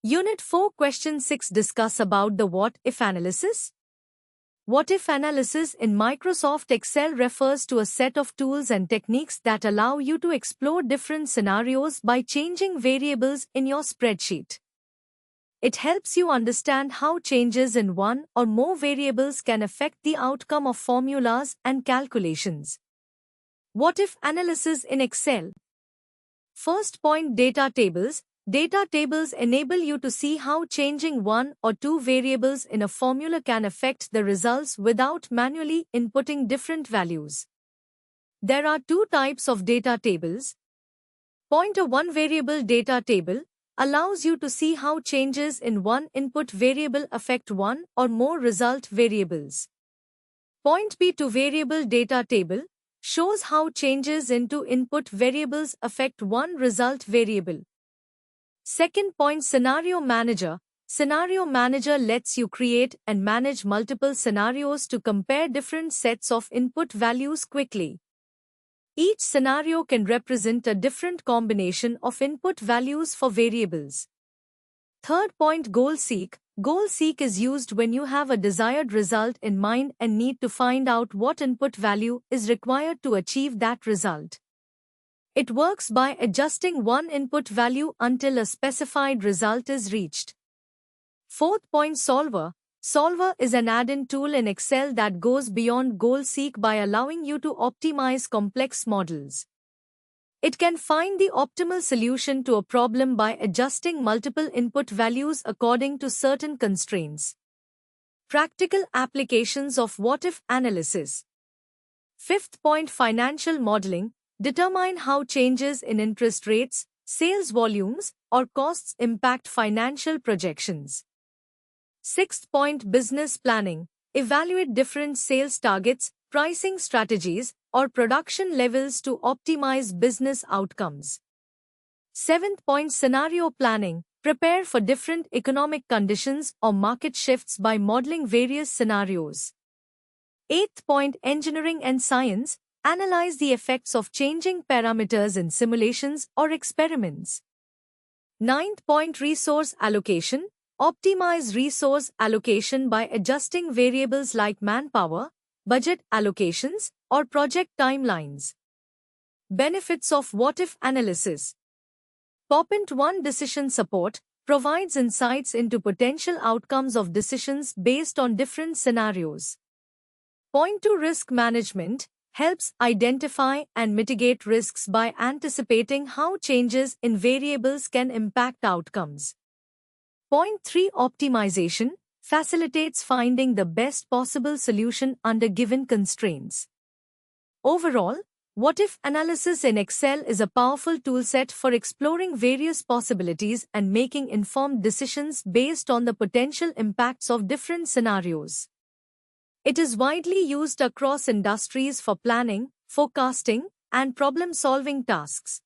Unit 4 Question 6 discuss about the what-if analysis. What-if analysis in Microsoft Excel refers to a set of tools and techniques that allow you to explore different scenarios by changing variables in your spreadsheet. It helps you understand how changes in one or more variables can affect the outcome of formulas and calculations. What-if analysis in Excel. First point, data tables. Data tables enable you to see how changing one or two variables in a formula can affect the results without manually inputting different values. There are two types of data tables. Point, a one-variable data table allows you to see how changes in one input variable affect one or more result variables. Point B, two-variable data table shows how changes in two input variables affect one result variable. Second point, Scenario Manager. Scenario Manager lets you create and manage multiple scenarios to compare different sets of input values quickly. Each scenario can represent a different combination of input values for variables. Third point, Goal Seek. Goal Seek is used when you have a desired result in mind and need to find out what input value is required to achieve that result. It works by adjusting one input value until a specified result is reached. Fourth point, Solver. Solver is an add-in tool in Excel that goes beyond Goal Seek by allowing you to optimize complex models. It can find the optimal solution to a problem by adjusting multiple input values according to certain constraints. Practical applications of what-if analysis. Fifth point, Financial Modeling. Determine how changes in interest rates, sales volumes, or costs impact financial projections. Sixth point, Business Planning. Evaluate different sales targets, pricing strategies, or production levels to optimize business outcomes. Seventh point, Scenario Planning. Prepare for different economic conditions or market shifts by modeling various scenarios. Eighth point, Engineering and Science. Analyze the effects of changing parameters in simulations or experiments. Ninth point, Resource Allocation. Optimize resource allocation by adjusting variables like manpower, budget allocations, or project timelines. Benefits of what-if analysis. Point 1, Decision Support provides insights into potential outcomes of decisions based on different scenarios. Point 2, Risk Management helps identify and mitigate risks by anticipating how changes in variables can impact outcomes. Point 3, Optimization facilitates finding the best possible solution under given constraints. Overall, what-if analysis in Excel is a powerful toolset for exploring various possibilities and making informed decisions based on the potential impacts of different scenarios. It is widely used across industries for planning, forecasting, and problem-solving tasks.